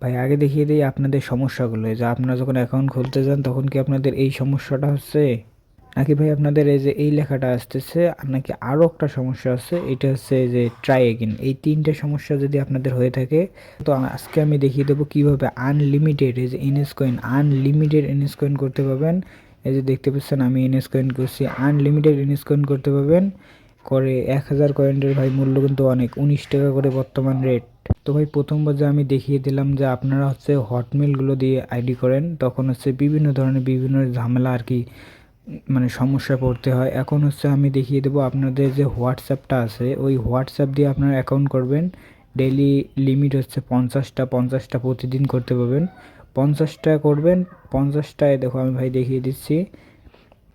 ভাই আগে দেখিয়ে দিই আপনাদের সমস্যাগুলো, যে আপনারা যখন অ্যাকাউন্ট খুলতে যান তখন কি আপনাদের এই সমস্যাটা হচ্ছে, নাকি ভাই আপনাদের এই যে এই লেখাটা আসতেছে, আর নাকি আরও একটা সমস্যা আছে, এটা হচ্ছে যে ট্রাই এগেন। এই তিনটে সমস্যা যদি আপনাদের হয়ে থাকে, তো আজকে আমি দেখিয়ে দেবো কীভাবে আনলিমিটেড এই যে NS coin, unlimited NS coin করতে পারবেন। এই যে দেখতে পাচ্ছেন আমি এনএস কয়েন করছি, আনলিমিটেড এনএস কয়েন করতে পারবেন করে 1000 কয়েনের ভাই মূল্য কিন্তু অনেক, 19 টাকা করে বর্তমান রেট। তো ভাই প্রথমবার যে আমি দেখিয়ে দিলাম যে আপনারা হচ্ছে হটমেলগুলো দিয়ে আইডি করেন, তখন হচ্ছে বিভিন্ন ধরনের বিভিন্ন ঝামেলা আর কি, মানে সমস্যা পড়তে হয়। এখন হচ্ছে আমি দেখিয়ে দেবো আপনাদের যে হোয়াটসঅ্যাপটা আছে, ওই হোয়াটসঅ্যাপ দিয়ে আপনারা অ্যাকাউন্ট করবেন। ডেইলি লিমিট হচ্ছে 50টা, 50টা প্রতিদিন করতে পারবেন। 50টা করবেন, 50টায় দেখো আমি ভাই দেখিয়ে দিচ্ছি।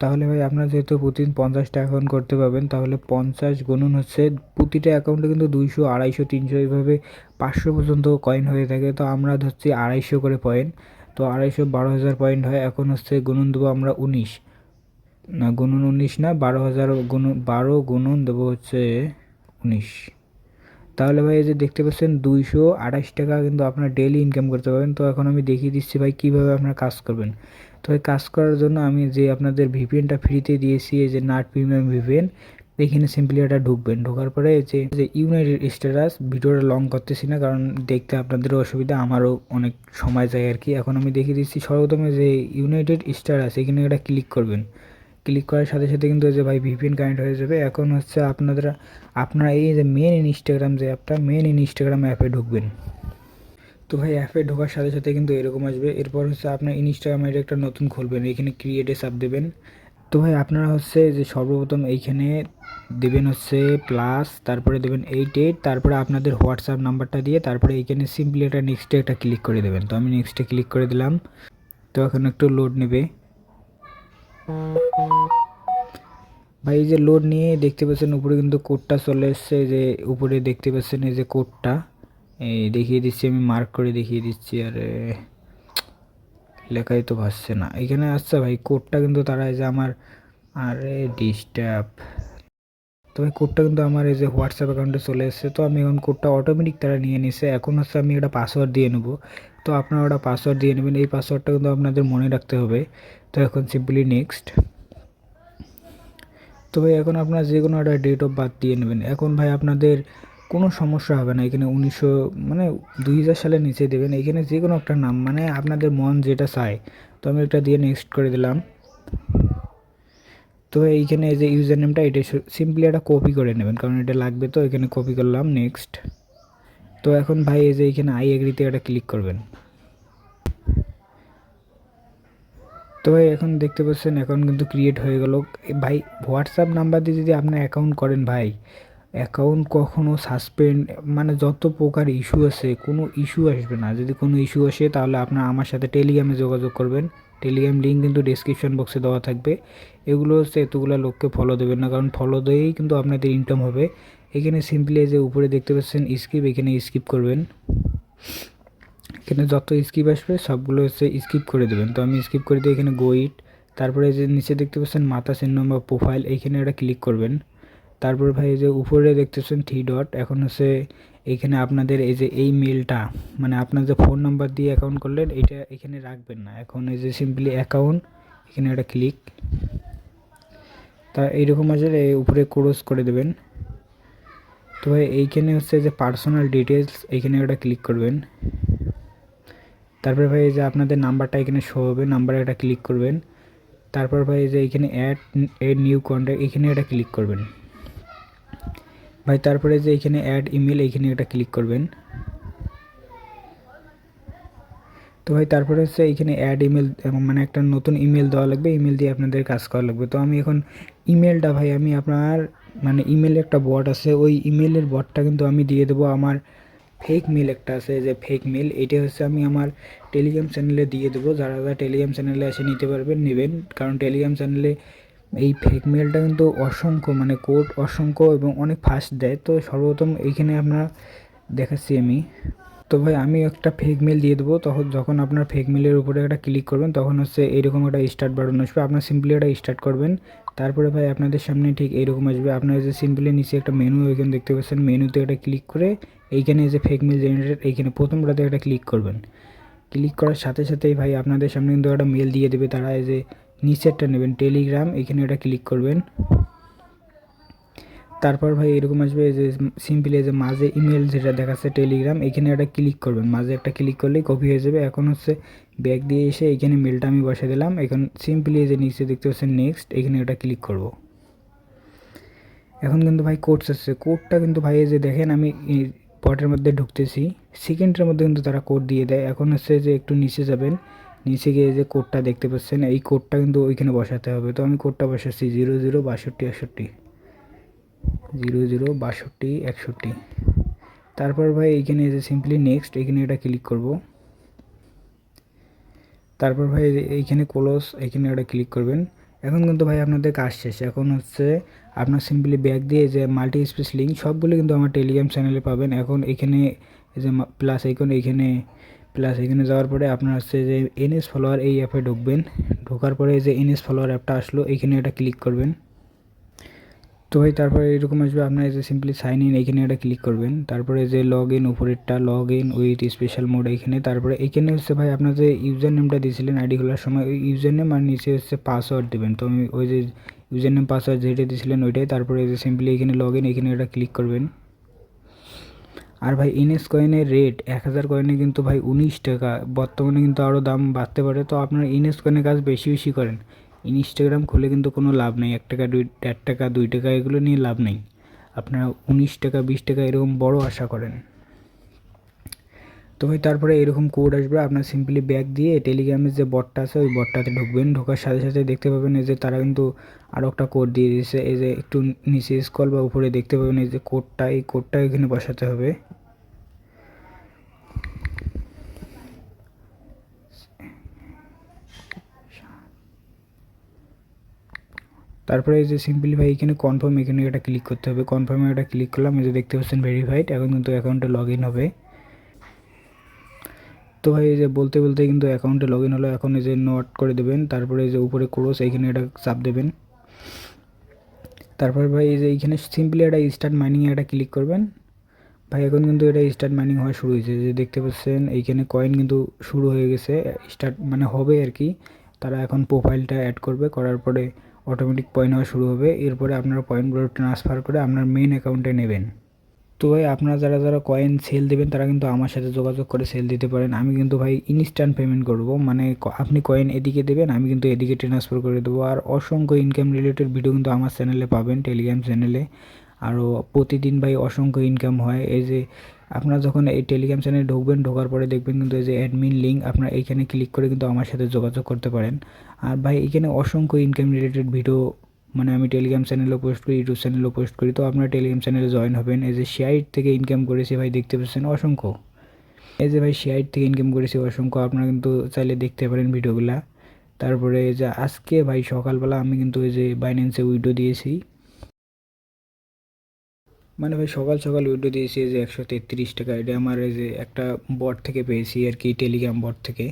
তাহলে ভাই আপনারা যেহেতু প্রতিদিন 50টা অ্যাকাউন্ট করতে পারবেন, তাহলে 50 গুণন হচ্ছে প্রতিটা অ্যাকাউন্টে কিন্তু 200, 250, 300 এইভাবে 500 পর্যন্ত কয়েন হয়ে থাকে। তো আমরা ধরছি 250 করে পয়েন্ট, তো 250 12,000 পয়েন্ট হয়। এখন হচ্ছে গুণন দেবো আমরা 19, না গুণন 19 না, 12,000 গুণন 12 গুণন দেবো হচ্ছে 19। তাহলে ভাই এই যে দেখতে পাচ্ছেন 228 টাকা কিন্তু আপনার ডেইলি ইনকাম করতে পারবেন। তো এখন আমি দেখিয়ে দিচ্ছি ভাই কীভাবে আপনারা কাজ করবেন। তো এই কাজ করার জন্য আমি যে আপনাদের ভিপিএনটা ফ্রিতে দিয়েছি, এই যে নাট প্রিমিয়াম ভিপিএন, এখানে সিম্পলি এটা ঢুকবেন। ঢোকার পরে যে যে ইউনাইটেড স্ট্যাটাস, ভিডিওটা লং করতেছি না কারণ দেখতে আপনাদেরও অসুবিধা, আমারও অনেক সময় যায় আর কি। এখন আমি দেখিয়ে দিচ্ছি সর্বপ্রথমে যে ইউনাইটেড স্ট্যাটাস, এখানে এটা ক্লিক করবেন। ক্লিক করার সাথে সাথে কিন্তু যে ভাই ভিপিএন কানেক্ট হয়ে যাবে। এখন হচ্ছে আপনারা এই যে মেন ইনস্টাগ্রাম যে অ্যাপটা, মেন ইনস্টাগ্রাম অ্যাপে ঢুকবেন। তো ভাই অ্যাপে ঢোকার সাথে সাথে কিন্তু এরকম আসবে। এরপর হচ্ছে আপনার ইনস্টাগ্রাম আইডি একটা নতুন খুলবেন, এখানে ক্রিয়েটে চাপ দেবেন। তো ভাই আপনারা হচ্ছে যে সর্বপ্রথম এইখানে দেবেন হচ্ছে প্লাস, তারপরে দেবেন 88, তারপরে আপনাদের হোয়াটসঅ্যাপ নাম্বারটা দিয়ে, তারপরে এইখানে সিম্পলি একটা নেক্সটে একটা ক্লিক করে দেবেন। তো আমি নেক্সটে ক্লিক করে দিলাম। তো এখন একটু লোড নেবে ভাই। এই যে লোড নিয়ে দেখতে পাচ্ছেন উপরে কিন্তু কোডটা চলে এসছে, যে উপরে দেখতে পাচ্ছেন এই যে কোডটা, এই দেখিয়ে দিচ্ছি, আমি মার্ক করে দেখিয়ে দিচ্ছি। আরে লেখাই তো ভাসছে না এখানে। আচ্ছা ভাই কোডটা কিন্তু তারা এই যে আমার, আরে ডিস্টার্ব, তো ভাই কোডটা কিন্তু আমার এই যে হোয়াটসঅ্যাপ অ্যাকাউন্টে চলে এসেছে। তো আমি এখন কোডটা অটোমেটিক তারা নিয়ে নিছে। এখন হচ্ছে আমি একটা পাসওয়ার্ড দিয়ে নেবো। তো আপনারা ওটা পাসওয়ার্ড দিয়ে নেবেন, এই পাসওয়ার্ডটা কিন্তু আপনাদের মনে রাখতে হবে। তো এখন সিম্পলি নেক্সট। তো ভাই এখন আপনার যে কোনো একটা ডেট অফ বার্থ দিয়ে নেবেন। এখন ভাই আপনাদের কোনো সমস্যা হবে না, এখানে 1900 মানে 2000 সালের নিচে দেবেন। এখানে যে কোনো একটা নাম, মানে আপনাদের মন যেটা চায়। তো আমি এটা দিয়ে নেক্সট করে দিলাম। তো এইখানে এই যে ইউজার নেমটা, এটা সিম্পলি এটা কপি করে নেবেন কারণ এটা লাগবে। তো এখানে কপি করলাম, নেক্সট। তো এখন ভাই এই যে এখানে আই এগ্রিতে এটা ক্লিক করবেন। তো ভাই এখন দেখতে পাচ্ছেন অ্যাকাউন্ট কিন্তু ক্রিয়েট হয়ে গেল। ভাই হোয়াটসঅ্যাপ নাম্বার দিয়ে যদি আপনার অ্যাকাউন্ট করেন ভাই, অ্যাকাউন্ট কখনো সাসপেন্ড, মানে যত প্রকার ইস্যু আছে কোনো ইস্যু আসবে না। যদি কোনো ইস্যু আসে তাহলে আপনার আমার সাথে টেলিগ্রামে যোগাযোগ করবেন। টেলিগ্রাম লিঙ্ক কিন্তু ডিসক্রিপশন বক্সে দেওয়া থাকবে। এগুলো হচ্ছে এতগুলো লোককে ফলো দেবেন না, কারণ ফলো দিয়েই কিন্তু আপনাদের ইনকাম হবে। এখানে সিম্পলি যে উপরে দেখতে পাচ্ছেন স্কিপ, এখানে স্কিপ করবেন। এখানে যত স্কিপ আসবে সবগুলো হচ্ছে স্কিপ করে দেবেন। তো আমি স্কিপ করে দিয়ে এখানে গো ইট, তারপরে যে নিচে দেখতে পাচ্ছেন মাতা চিহ্ন বা প্রোফাইল, এইখানে এটা ক্লিক করবেন। তারপর ভাই এই যে উপরে দেখতেছেন থ্রি ডট, এখন হচ্ছে এইখানে আপনাদের এই যে এই মেলটা, মানে আপনার যে ফোন নাম্বার দিয়ে অ্যাকাউন্ট করলেন এটা এখানে রাখবেন না। এখন এই যে সিম্পলি অ্যাকাউন্ট, এখানে একটা ক্লিক, তা এইরকম আসলে উপরে ক্রস করে দেবেন। তো ভাই এইখানে হচ্ছে যে পার্সোনাল ডিটেলস, এইখানে একটা ক্লিক করবেন। তারপর ভাই এই যে আপনাদের নাম্বারটা এখানে শো হবে, নাম্বারে একটা ক্লিক করবেন। তারপর ভাই এই যে এখানে অ্যাড নিউ কন্ট্যাক্ট, এখানে একটা ক্লিক করবেন ভাই। তারপরে যে এখানে অ্যাড ইমেল, এখানে একটা ক্লিক করবেন। তো ভাই তারপরে হচ্ছে এখানে অ্যাড ইমেল, মানে একটা নতুন ইমেল দেওয়া লাগবে, ইমেল দিয়ে আপনাদের কাজ করা লাগবে। তো আমি এখন ইমেলটা ভাই আমি আপনার, মানে ইমেলে একটা বট আছে, ওই ইমেলের বটটা কিন্তু আমি দিয়ে দেবো আমার ফেক মেল একটা আছে, যে ফেক মেল, এটা হচ্ছে আমি আমার টেলিগ্রাম চ্যানেলে দিয়ে দেবো। যারা যারা টেলিগ্রাম চ্যানেলে এসে নিতে পারবেন নেবেন, কারণ টেলিগ্রাম চ্যানেলে এই ফেক মেলটা কিন্তু অসংখ্য, মানে কোড অসংখ্য এবং অনেক ফাস্ট দেয়। তো সর্বপ্রথম এইখানে আপনার দেখাচ্ছি আমি। তো ভাই আমি একটা ফেক মেল দিয়ে দেবো, তখন যখন আপনার ফেক মেলের উপরে একটা ক্লিক করবেন তখন হচ্ছে এরকম একটা স্টার্ট বাটন আসবে, আপনার সিম্পলি এটা স্টার্ট করবেন। তারপরে ভাই আপনাদের সামনে ঠিক এইরকম আসবে। আপনারা যে সিম্পলি নিচে একটা মেনু এখানে দেখতে পাচ্ছেন, মেনুতে একটা ক্লিক করে এইখানে যে ফেক মেল জেনারেটর এইখানে প্রথমটাতে একটা ক্লিক করবেন। ক্লিক করার সাথে সাথেই ভাই আপনাদের সামনে কিন্তু একটা মেল দিয়ে দেবে তারা। এই যে নিচেরটা নেবেন টেলিগ্রাম, এখানে এটা ক্লিক করবেন। তারপর ভাই এরকম আসবে যে সিম্পলি যে মাঝে ইমেল যেটা দেখাচ্ছে টেলিগ্রাম, এখানে একটা ক্লিক করবেন। মাঝে একটা ক্লিক করলেই কপি হয়ে যাবে। এখন হচ্ছে ব্যাক দিয়ে এসে এখানে মেলটা আমি বসে দিলাম। এখন সিম্পলি যে নিচে দেখতে পাচ্ছেন নেক্সট, এখানে এটা ক্লিক করব। এখন কিন্তু ভাই কোড আসছে, কোডটা কিন্তু ভাই এই যে দেখেন আমি পটের মধ্যে ঢুকতেছি, সেকেন্ডের মধ্যে কিন্তু তারা কোড দিয়ে দেয়। এখন হচ্ছে যে একটু নিচে যাবেন, নিচে গিয়ে যে কোডটা দেখতে পাচ্ছেন এই কোডটা কিন্তু ওইখানে বসাতে হবে। তো আমি কোডটা বসাচ্ছি 006261, 006261। তারপর ভাই এইখানে যে সিম্পলি নেক্সট, এখানে এটা ক্লিক করব। তারপর ভাই এইখানে ক্লোজ, এখানে এটা ক্লিক করবেন। এখন কিন্তু ভাই আপনাদের কাজ শেষ। এখন হচ্ছে আপনার সিম্পলি ব্যাক দিয়ে যে মাল্টি স্পেস লিঙ্ক সবগুলো কিন্তু আমার টেলিগ্রাম চ্যানেলে পাবেন। এখন এখানে যে প্লাস আইকন, এখানে যাওয়ার পরে আপনার হচ্ছে যে এনএস ফলোয়ার এই অ্যাপে ঢুকবেন। ঢোকার পরে যে এনএস ফলোয়ার অ্যাপটা আসলো, এখানে এটা ক্লিক করবেন। তো ভাই তারপরে এরকম আসবে, আপনার যে সিম্পলি সাইন ইন এখানে এটা ক্লিক করবেন। তারপরে যে লগ ইন উপরেরটা log in with special mode এখানে। তারপরে এখানে হচ্ছে ভাই আপনার যে ইউজার নেমটা দিয়েছিলেন আইডি খোলার সময়, ওই ইউজার নেম আর নিচে হচ্ছে পাসওয়ার্ড দেবেন। তো আমি ওই যে ইউজার নেম পাসওয়ার্ড যেটা দিয়েছিলেন ওইটাই। তারপরে যে সিম্পলি এখানে লগ ইন, এখানে এটা ক্লিক করবেন। আর ভাই ইনএস কয়েনের রেট 1000 কয়েনে কিন্তু ভাই 19 টাকা, বর্তমানে কিন্তু আরও দাম বাড়তে পারে। তো আপনারা ইনএস কয়েনের কাজ বেশি বেশি করেন। ইনস্টাগ্রাম খুলে কিন্তু কোনো লাভ নেই, 1 টাকা 1.5 টাকা 2 টাকা এগুলো নিয়ে লাভ নেই। আপনারা 19 টাকা 20 টাকা এরকম বড় আশা করেন। তো ভাই তারপরে এরকম কোড আসবে, আপনার সিম্পলি ব্যাক দিয়ে টেলিগ্রামের যে বটটা আছে ওই বটটাতে ঢুকবেন। ঢোকার সাথে সাথে দেখতে পাবেন এই যে তারা কিন্তু আরও একটা কোড দিয়ে দিয়েছে। এই যে একটু নিচে স্ক্রল বা উপরে দেখতে পাবেন এই যে কোডটা, এই কোডটা এখানে বসাতে হবে। তারপরে এই যে সিম্পলি ভাই এখানে কনফার্ম, এখানে এটা ক্লিক করতে হবে। কনফার্মে এটা ক্লিক করলাম, এই যে দেখতে পাচ্ছেন ভেরিফাইড। এখন কিন্তু অ্যাকাউন্টে লগ ইন হবে। তো ভাই এই যে বলতে বলতে কিন্তু অ্যাকাউন্টে লগ ইন হলো। এখন এই যে নোট করে দেবেন। তারপরে এই যে উপরে ক্রস এইখানে এটা চাপ দেবেন। তারপর ভাই এই যে এইখানে সিম্পলি এটা স্টার্ট মাইনিংয়ে এটা ক্লিক করবেন। ভাই এখন কিন্তু এটা স্টার্ট মাইনিং হওয়া শুরু হয়েছে, যে দেখতে পাচ্ছেন এইখানে কয়েন কিন্তু শুরু হয়ে গেছে। স্টার্ট মানে হবে আর কি। তারা এখন প্রোফাইলটা অ্যাড করবে, করার পরে অটোমেটিক পয়েন্ট হওয়া শুরু হবে। এরপরে আপনারা পয়েন্টগুলো ট্রান্সফার করে আপনার মেইন অ্যাকাউন্টে নেবেন। তো ভাই আপনারা যারা যারা কয়েন সেল দেবেন তারা কিন্তু আমার সাথে যোগাযোগ করে সেল দিতে পারেন। আমি কিন্তু ভাই ইনস্ট্যান্ট পেমেন্ট করব, মানে আপনি কয়েন এদিকে দেবেন, আমি কিন্তু এদিকে ট্রান্সফার করে দেবো। আর অসংখ্য ইনকাম রিলেটেড ভিডিও কিন্তু আমার চ্যানেলে পাবেন, টেলিগ্রাম চ্যানেলে। আরও প্রতিদিন ভাই অসংখ্য ইনকাম হয়। এই যে আপনারা যখন এই টেলিগ্রাম চ্যানেলে ঢুকবেন, ঢোকার পরে দেখবেন কিন্তু এই যে অ্যাডমিন লিঙ্ক, আপনারা এইখানে ক্লিক করে কিন্তু আমার সাথে যোগাযোগ করতে পারেন। আর ভাই এখানে অসংখ্য ইনকাম রিলেটেড ভিডিও মানে আমি টেলিগ্রাম চ্যানেলেও পোস্ট করি, ইউটিউব চ্যানেলেও পোস্ট করি। তো আপনারা টেলিগ্রাম চ্যানেলে জয়েন হবেন। এই যে শেয়ার থেকে ইনকাম করেছি ভাই দেখতে পাচ্ছেন অসংখ্য। এই যে ভাই শেয়ার থেকে ইনকাম করেছি অসংখ্য, আপনারা কিন্তু চাইলে দেখতে পারেন ভিডিওগুলা। তারপরে এই যে আজকে ভাই সকালবেলা আমি কিন্তু এই যে বাইন্যান্সে উইড্রো দিয়েছি, মানে ভাই সকাল সকাল উইড্রো দিয়েছি এই যে 133 টাকা। এটা আমার এই যে একটা বট থেকে পেয়েছি আর কি, টেলিগ্রাম বট থেকে।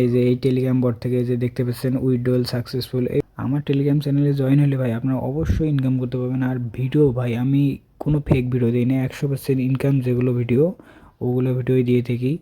এই যে এই টেলিগ্রাম বট থেকে যে দেখতে পাচ্ছেন উইথড্রয়াল সাকসেসফুল। আমার টেলিগ্রাম চ্যানেলে জয়েন হলে ভাই আপনারা অবশ্যই ইনকাম করতে পারবেন। আর ভিডিও ভাই আমি কোনো ফেক ভিডিও দিই না, 100% ইনকাম যেগুলো ভিডিও ওগুলো ভিডিওই দিয়ে থাকি।